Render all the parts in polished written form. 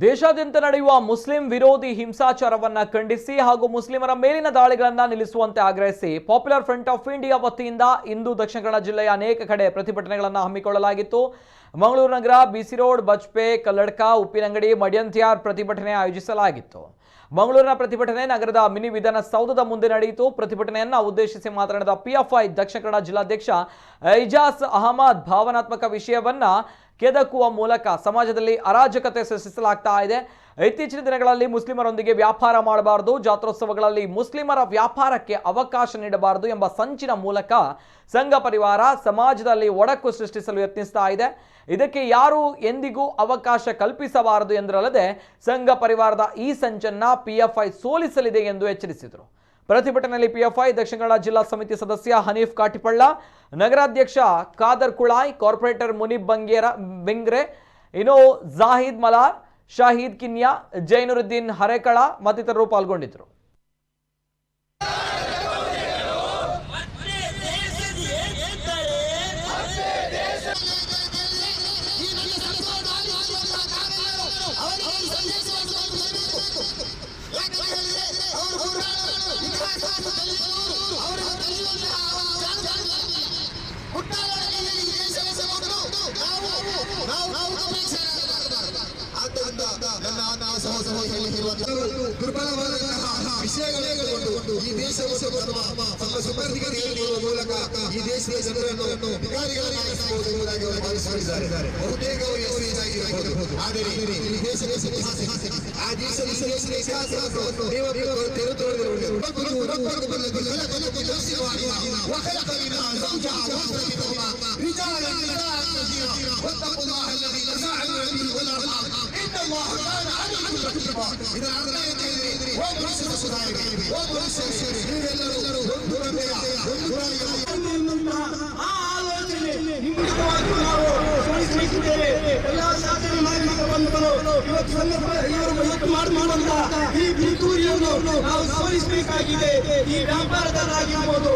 ದೇಶಾದ್ಯಂತ ನಡೆಯುವ ಮುಸ್ಲಿಂ ವಿರೋಧಿ ಹಿಂಸಾಚಾರವನ್ನ ಖಂಡಿಸಿ ಹಾಗೂ ಮುಸ್ಲಿಮರ ಮೇಲಿನ ದಾಳಿಗಳನ್ನು ನಿಲ್ಲಿಸುವಂತೆ ಆಗ್ರಹಿಸಿ ಪಾಪ್ಯುಲರ್ ಫ್ರಂಟ್ ಆಫ್ ಇಂಡಿಯಾ ವತಿಯಿಂದ ಇಂದು ದಕ್ಷಿಣ ಕನ್ನಡ ಜಿಲ್ಲೆಯ ಅನೇಕ ಕಡೆ ಪ್ರತಿಭಟನೆಗಳನ್ನು ಹಮ್ಮಿಕೊಳ್ಳಲಾಗಿತ್ತು. ಮಂಗಳೂರು ನಗರ, ಬಿಸಿ ರೋಡ್, ಬಜ್ಪೆ, ಕಲ್ಲಡ್ಕ, ಉಪ್ಪಿನಂಗಡಿ, ಮಡಿಯಂತ್ಯಾರ್ ಪ್ರತಿಭಟನೆ ಆಯೋಜಿಸಲಾಗಿತ್ತು. ಮಂಗಳೂರಿನ ಪ್ರತಿಭಟನೆ ನಗರದ ಮಿನಿ ವಿಧಾನಸೌಧದ ಮುಂದೆ ನಡೆಯಿತು. ಪ್ರತಿಭಟನೆಯನ್ನ ಉದ್ದೇಶಿಸಿ ಮಾತನಾಡಿದ ಪಿಎಫ್ಐ ದಕ್ಷಿಣ ಕನ್ನಡ ಜಿಲ್ಲಾಧ್ಯಕ್ಷ ಐಜಾಜ್ ಅಹಮದ್, ಭಾವನಾತ್ಮಕ ವಿಷಯವನ್ನ ಕೆದಕುವ ಮೂಲಕ ಸಮಾಜದಲ್ಲಿ ಅರಾಜಕತೆ ಸೃಷ್ಟಿಸಲಾಗ್ತಾ ಇದೆ. ಇತ್ತೀಚಿನ ದಿನಗಳಲ್ಲಿ ಮುಸ್ಲಿಮರೊಂದಿಗೆ ವ್ಯಾಪಾರ ಮಾಡಬಾರದು, ಜಾತ್ರೋತ್ಸವಗಳಲ್ಲಿ ಮುಸ್ಲಿಮರ ವ್ಯಾಪಾರಕ್ಕೆ ಅವಕಾಶ ನೀಡಬಾರದು ಎಂಬ ಸಂಚಿನ ಮೂಲಕ ಸಂಘ ಪರಿವಾರ ಸಮಾಜದಲ್ಲಿ ಒಡಕು ಸೃಷ್ಟಿಸಲು ಯತ್ನಿಸ್ತಾ ಇದೆ. ಇದಕ್ಕೆ ಯಾರು ಎಂದಿಗೂ ಅವಕಾಶ ಕಲ್ಪಿಸಬಾರದು ಎಂದರಲ್ಲದೆ ಸಂಘ ಪರಿವಾರದ ಈ ಸಂಚನ್ನ ಪಿಎಫ್ಐ ಸೋಲಿಸಲಿದೆ ಎಂದು ಎಚ್ಚರಿಸಿದರು. ಪ್ರತಿಭಟನೆಯಲ್ಲಿ ಪಿಎಫ್ಐ ದಕ್ಷಿಣ ಕನ್ನಡ ಜಿಲ್ಲಾ ಸಮಿತಿ ಸದಸ್ಯ ಹನೀಫ್ ಕಾಟಿಪಳ್ಳ, ನಗರಾಧ್ಯಕ್ಷ ಖಾದರ್ ಕುಳಾಯ್, ಕಾರ್ಪೊರೇಟರ್ ಮುನಿಬ್ ಬೆಂಗ್ರೆ, ಇನ್ನು ಜಾಹಿದ್ ಮಲಾರ್, ಶಾಹಿದ್ ಕಿನ್ಯಾ, ಜೈನುರುದ್ದೀನ್ ಹರೇಕಳ ಮತ್ತಿತರರು ಪಾಲ್ಗೊಂಡಿದ್ದರು. ದುರ್ಬಲವಾದಂತಹ ವಿಷಯಗಳನ್ನು ಈ ದೇಶವನ್ನು ತಮ್ಮ ಸುಪರ್ದಿಗೆ ಮೂಲಕ ಈ ದೇಶದ ಜನರನ್ನು ಅಧಿಕಾರಿಗಳಾಗಿಸಬಹುದು ಎಂಬುದಾಗಿ ಅವರು ಭಾವಿಸಿಕೊಂಡಿದ್ದಾರೆ. ಬಹುತೇಕ ಅವರು ಯಶಸ್ವಿಯಾಗಿರಬಹುದು. ಆದರೆ ಈ ದೇಶದ ಆ ದೇಶದ ಇತಿಹಾಸವನ್ನು ನಾವು ಸೋಲಿಸಬೇಕಾಗಿದೆ. ಈ ವ್ಯಾಪಾರದಲ್ಲಾಗಿರ್ಬೋದು,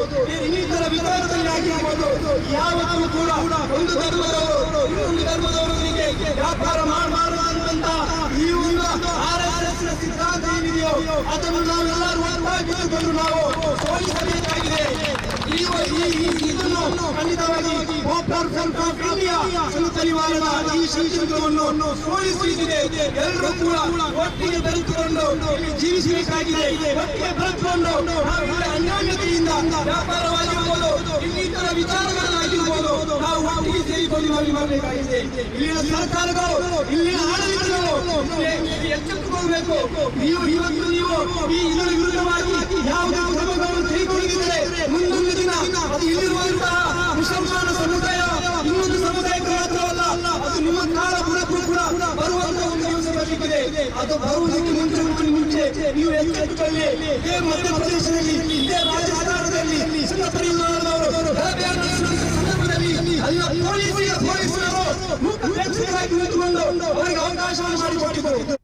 ಇನ್ನಿತರ ವಿಚಾರದಲ್ಲಿ ಆಗಿರ್ಬೋದು, ಯಾವತ್ತೂ ಕೂಡ ಒಂದು ಧರ್ಮದವರು ಇನ್ನೊಂದು ಧರ್ಮದವರೊಂದಿಗೆ ವ್ಯಾಪಾರ ಮಾಡಬಾರದು ಅನ್ನುವಂತ ಈ ಒಂದು ಆರ್ಎಸ್ಎಸ್ ಸಿದ್ಧಾಂತ ಏನಿದೆಯೋ ಅದನ್ನು ನಾವೆಲ್ಲರೂ ಒಟ್ಟಾಗಿಟ್ಟುಕೊಂಡು ನಾವು ಸೋಲಿಸಬೇಕಾಗಿದೆ. ಇದನ್ನು ಖಂಡಿತವಾಗಿ ಪಾಪ್ಯುಲರ್ ಫ್ರಂಟ್ ಆಫ್ ಇಂಡಿಯಾ ಸಂಘ ಪರಿವಾರದ ಈ ಸಂಕಲ್ಪವನ್ನು ಸೋಲಿಸುತ್ತಿದೆ. ಎಲ್ಲರೂ ಕೂಡ ಒಟ್ಟಿಗೆ ಬೆರೆತುಕೊಂಡು ಜೀವಿಸಬೇಕಾಗಿದೆ. ಒಟ್ಟಿಗೆ ಬೆರೆತುಕೊಂಡು ನಾವು ಅನ್ಯೋನ್ಯತೆಯಿಂದ ವ್ಯಾಪಾರವಾಗಿರ್ಬೋದು, ಇನ್ನಿತರ ವಿಚಾರಗಳಾಗಿರ್ಬೋದು, ನಾವು ಒಟ್ಟಿಗೆ ಸೇರಿಕೊಂಡು ಮಾಡಬೇಕಾಗಿದೆ. ಇಲ್ಲಿನ ಸರ್ಕಾರಗಳು, ಇಲ್ಲಿನ ಆಡಳಿತಗಳು ಎಚ್ಚೆತ್ತುಕೊಳ್ಬೇಕು. ನೀವು ಈ ಇದರ ವಿರುದ್ಧವಾಗಿ ಯಾವುದೇ ಕ್ರಮಗಳನ್ನು ಕೈಗೊಂಡಿದ್ದರೆ ಮುಂದೊಂದು ದಿನ ಅದು ಇಲ್ಲಿರುವಂತಹ ಮುಸಲ್ಮಾನ ಸಮುದಾಯ ಇನ್ನೊಂದು ಸಮುದಾಯಕ್ಕೆ ಮಾತ್ರವಲ್ಲ, ಅದು ನಿಮ್ಮ ಕಾಲ ಬುಡಕ್ಕೂ ಕೂಡ ಬರುವಂತಹ ಒಂದು ದಿವಸ ಬರಲಿಕ್ಕಿದೆ. ಅದು ಬರುವುದಕ್ಕೆ ಮುಂಚೆ ನೀವು ಎಚ್ಚೆತ್ತುಕೊಳ್ಳಿ. ಇದೇ ಮಧ್ಯಪ್ರದೇಶದಲ್ಲಿ, ಇದೇ ರಾಜಸ್ಥಾನದಲ್ಲಿ ಸಂಘ ಪರಿವಾರದವರು ಸಂದರ್ಭದಲ್ಲಿ ಅಲ್ಲಿನ ಪೊಲೀಸರು ಪ್ರೇಕ್ಷಕರಾಗಿ ನಿಂತುಕೊಂಡು ಅವರಿಗೆ ಅವಕಾಶವನ್ನು ಮಾಡಿಕೊಟ್ಟಿದ್ದರು.